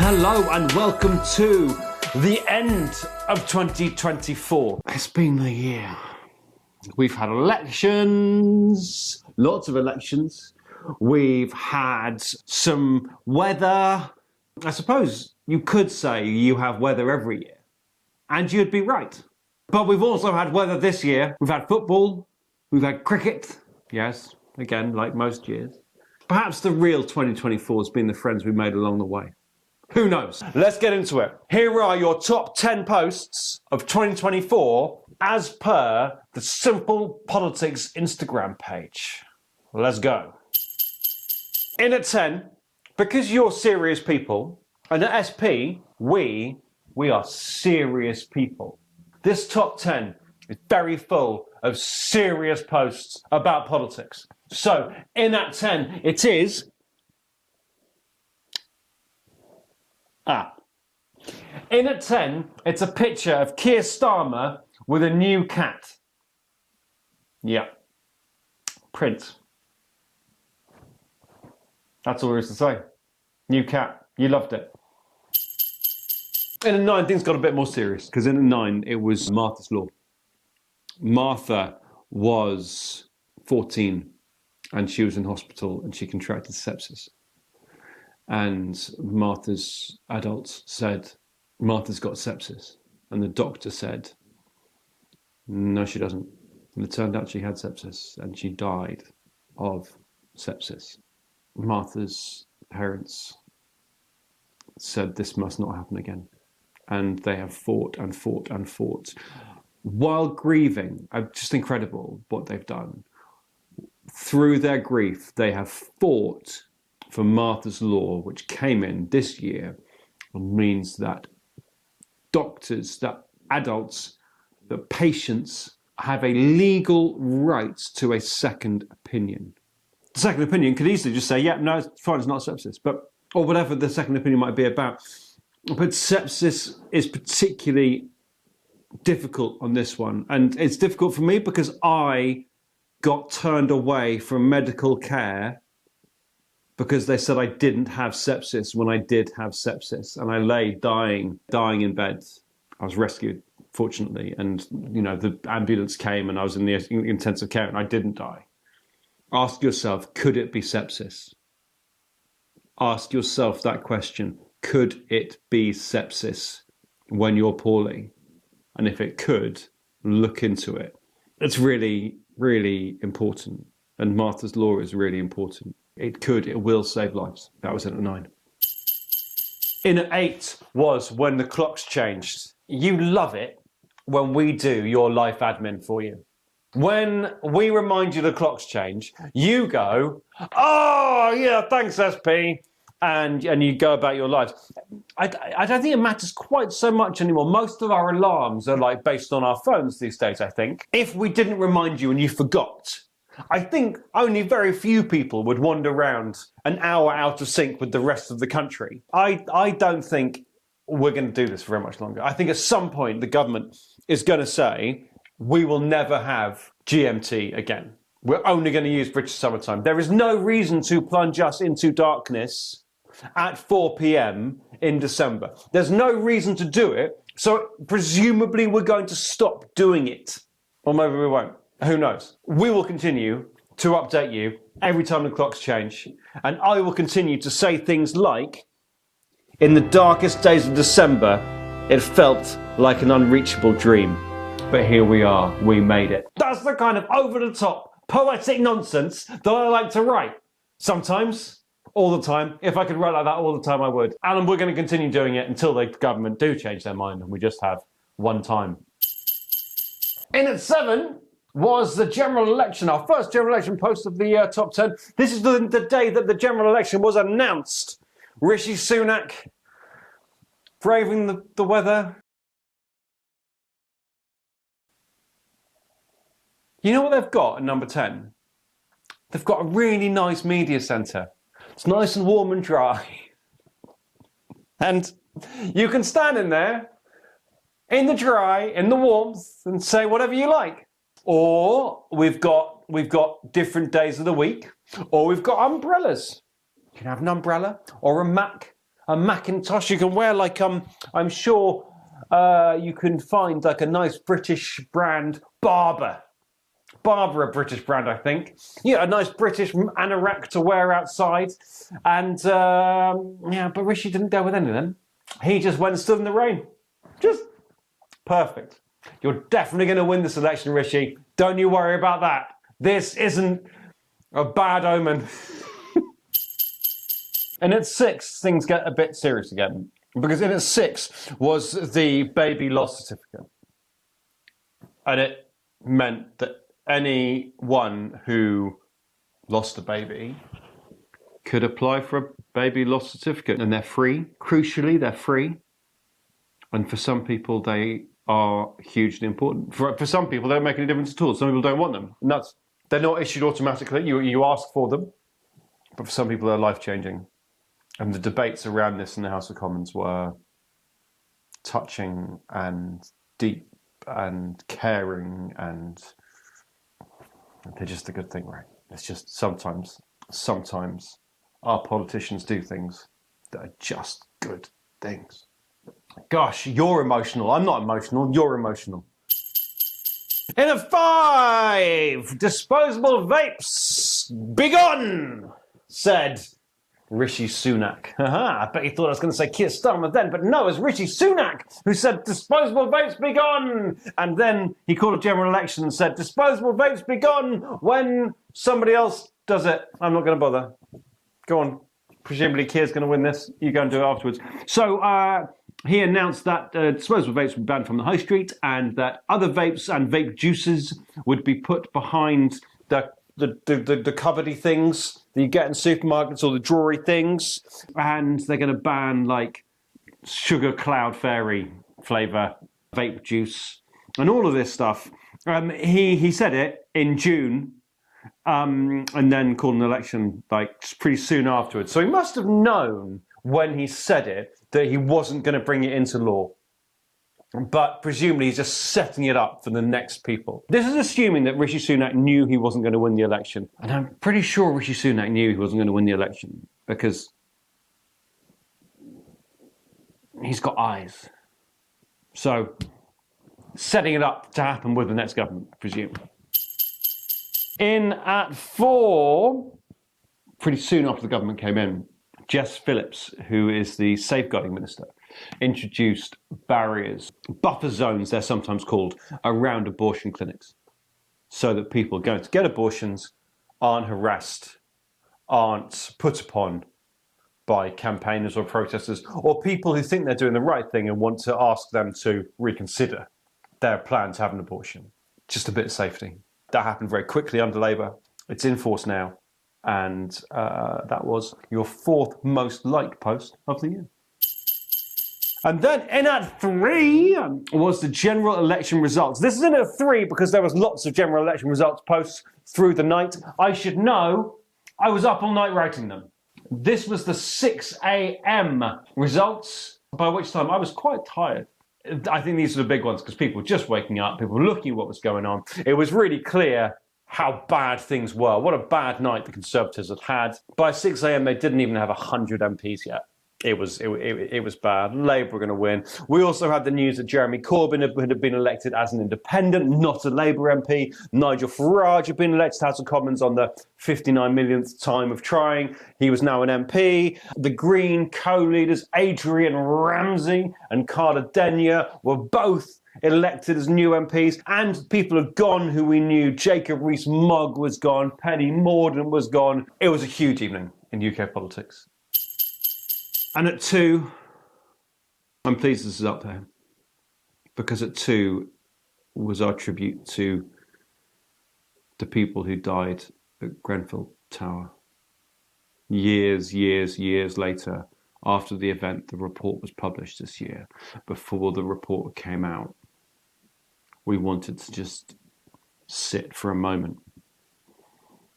Hello and welcome to the end of 2024. It's been the year. We've had elections, lots of elections. We've had some weather. I suppose you could say you have weather every year, and you'd be right. But we've also had weather this year. We've had football, we've had cricket, yes, again, like most years. Perhaps the real 2024 has been the friends we made along the way. Who knows? Let's get into it. Here are your top 10 posts of 2024 as per the Simple Politics Instagram page. Let's go. In at 10, because you're serious people, and at SP, we are serious people. This top 10 is very full of serious posts about politics. So, in at 10, it is... In at 10, it's a picture of Keir Starmer with a new cat. Yeah. Print. That's all there is to say. New cat. You loved it. In at 9, things got a bit more serious, because in at 9, it was Martha's Law. Martha was 14, and she was in hospital, and she contracted sepsis. And Martha's adults said, Martha's got sepsis. And the doctor said, no, she doesn't. And it turned out she had sepsis and she died of sepsis. Martha's parents said this must not happen again. And they have fought and fought and fought. While grieving, just incredible what they've done. Through their grief, they have fought for Martha's Law, which came in this year, and means that doctors, that adults, that patients have a legal right to a second opinion. The second opinion could easily just say, yeah, no, it's fine, it's not sepsis, or whatever the second opinion might be about. But sepsis is particularly difficult on this one. And it's difficult for me because I got turned away from medical care because they said I didn't have sepsis when I did have sepsis. And I lay dying in bed. I was rescued, fortunately. And, you know, the ambulance came and I was in the intensive care and I didn't die. Ask yourself, could it be sepsis? Ask yourself that question. Could it be sepsis when you're poorly? And if it could, look into it. It's really, really important. And Martha's Law is really important. It will save lives. That was in at 9. In at 8 was when the clocks changed. You love it when we do your life admin for you. When we remind you the clocks change, you go, oh, yeah, thanks, SP. And you go about your lives. I don't think it matters quite so much anymore. Most of our alarms are like based on our phones these days, I think. If we didn't remind you and you forgot, I think only very few people would wander around an hour out of sync with the rest of the country. I don't think we're going to do this for very much longer. I think at some point the government is going to say, we will never have GMT again. We're only going to use British summertime. There is no reason to plunge us into darkness at 4 p.m. in December. There's no reason to do it, so presumably we're going to stop doing it. Or maybe we won't. Who knows? We will continue to update you every time the clocks change, and I will continue to say things like, in the darkest days of December, it felt like an unreachable dream. But here we are, we made it. That's the kind of over-the-top, poetic nonsense that I like to write. Sometimes, all the time. If I could write like that all the time, I would. And we're going to continue doing it until the government do change their mind and we just have one time. In at 7 was the general election, our first general election post of the top 10. This is the day that the general election was announced. Rishi Sunak braving the weather. You know what they've got at number 10? They've got a really nice media centre. It's nice and warm and dry. And you can stand in there, in the dry, in the warmth, and say whatever you like. Or we've got different days of the week, or we've got umbrellas. You can have an umbrella, or a mat, a Macintosh. You can wear like I'm sure you can find like a nice British brand Barber, a British brand, I think. Yeah, a nice British anorak to wear outside. And yeah, but Rishi didn't go with any of them. He just went and stood in the rain. Just perfect. You're definitely going to win this election, Rishi. Don't you worry about that. This isn't a bad omen. And at 6, things get a bit serious again. Because in at 6 was the baby loss certificate. And it meant that anyone who lost a baby could apply for a baby loss certificate. And they're free. Crucially, they're free. And for some people, they are hugely important. For some people, they don't make any difference at all. Some people don't want them. And they're not issued automatically. You ask for them. But for some people, they're life-changing. And the debates around this in the House of Commons were touching and deep and caring, and they're just a good thing, right? It's just sometimes our politicians do things that are just good things. Gosh, you're emotional. I'm not emotional. You're emotional. In a 5, disposable vapes, begone, said Rishi Sunak. I bet you thought I was going to say Keir Starmer then, but no, it's Rishi Sunak who said disposable vapes be gone. And then he called a general election and said disposable vapes be gone when somebody else does it. I'm not going to bother. Go on. Presumably Keir's going to win this. You go and do it afterwards. So he announced that disposable vapes would be banned from the high street and that other vapes and vape juices would be put behind the cupboardy things that you get in supermarkets or the drawery things, and they're going to ban like sugar cloud fairy flavour vape juice and all of this stuff. He said it in June, and then called an election like pretty soon afterwards. So he must have known when he said it that he wasn't going to bring it into law. But presumably he's just setting it up for the next people. This is assuming that Rishi Sunak knew he wasn't going to win the election. And I'm pretty sure Rishi Sunak knew he wasn't going to win the election because he's got eyes. So, setting it up to happen with the next government, I presume. In at 4, pretty soon after the government came in, Jess Phillips, who is the safeguarding minister, introduced barriers, buffer zones they're sometimes called, around abortion clinics so that people going to get abortions aren't harassed, aren't put upon by campaigners or protesters or people who think they're doing the right thing and want to ask them to reconsider their plan to have an abortion. Just a bit of safety. That happened very quickly under Labour. It's in force now. And that was your 4th most liked post of the year. And then in at 3 was the general election results. This is in at 3 because there was lots of general election results posts through the night. I should know, I was up all night writing them. This was the 6 a.m. results, by which time I was quite tired. I think these are the big ones because people were just waking up, people were looking at what was going on. It was really clear how bad things were. What a bad night the Conservatives had had. By 6 a.m. they didn't even have 100 MPs yet. It was bad. Labour were going to win. We also had the news that Jeremy Corbyn had been elected as an independent, not a Labour MP. Nigel Farage had been elected to House of Commons on the 59 millionth time of trying. He was now an MP. The Green co-leaders, Adrian Ramsey and Carla Denyer, were both elected as new MPs, and people have gone who we knew. Jacob Rees-Mogg was gone. Penny Mordaunt was gone. It was a huge evening in UK politics. And at 2, I'm pleased this is up there, because at 2 was our tribute to the people who died at Grenfell Tower. Years later, after the event, the report was published this year. Before the report came out, we wanted to just sit for a moment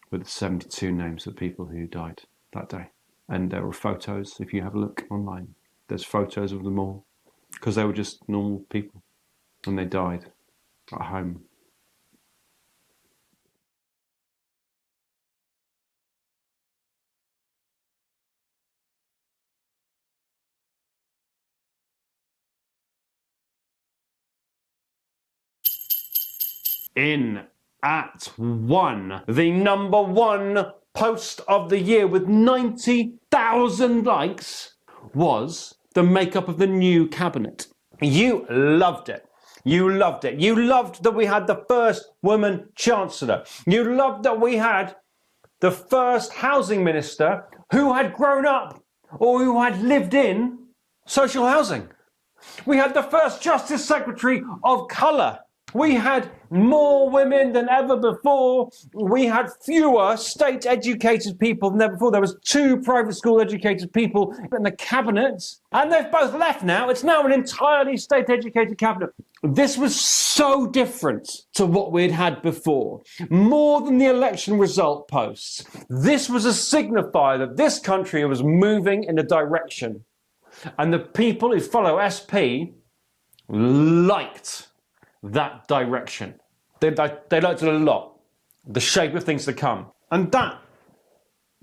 with the 72 names of people who died that day. And there were photos, if you have a look online. There's photos of them all, because they were just normal people, and they died at home. in at 1. The number 1 post of the year with 90,000 likes was the makeup of the new cabinet. You loved it. You loved it. You loved that we had the first woman chancellor. You loved that we had the first housing minister who had grown up or who had lived in social housing. We had the first Justice Secretary of colour. We had more women than ever before. We had fewer state-educated people than ever before. There was 2 private school-educated people in the cabinet, and they've both left now. It's now an entirely state-educated cabinet. This was so different to what we'd had before. More than the election result posts, this was a signifier that this country was moving in a direction. And the people who follow SP liked that direction. They liked it a lot. The shape of things to come. And that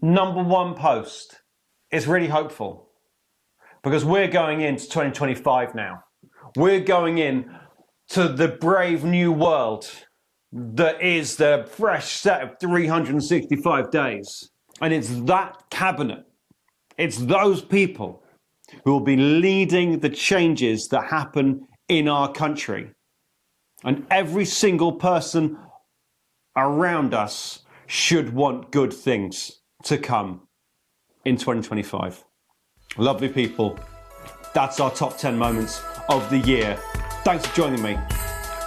number 1 post is really hopeful. Because we're going into 2025 now. We're going in to the brave new world that is the fresh set of 365 days. And it's that cabinet, it's those people who will be leading the changes that happen in our country. And every single person around us should want good things to come in 2025. Lovely people, that's our top 10 moments of the year. Thanks for joining me.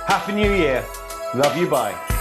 Happy New Year. Love you, bye.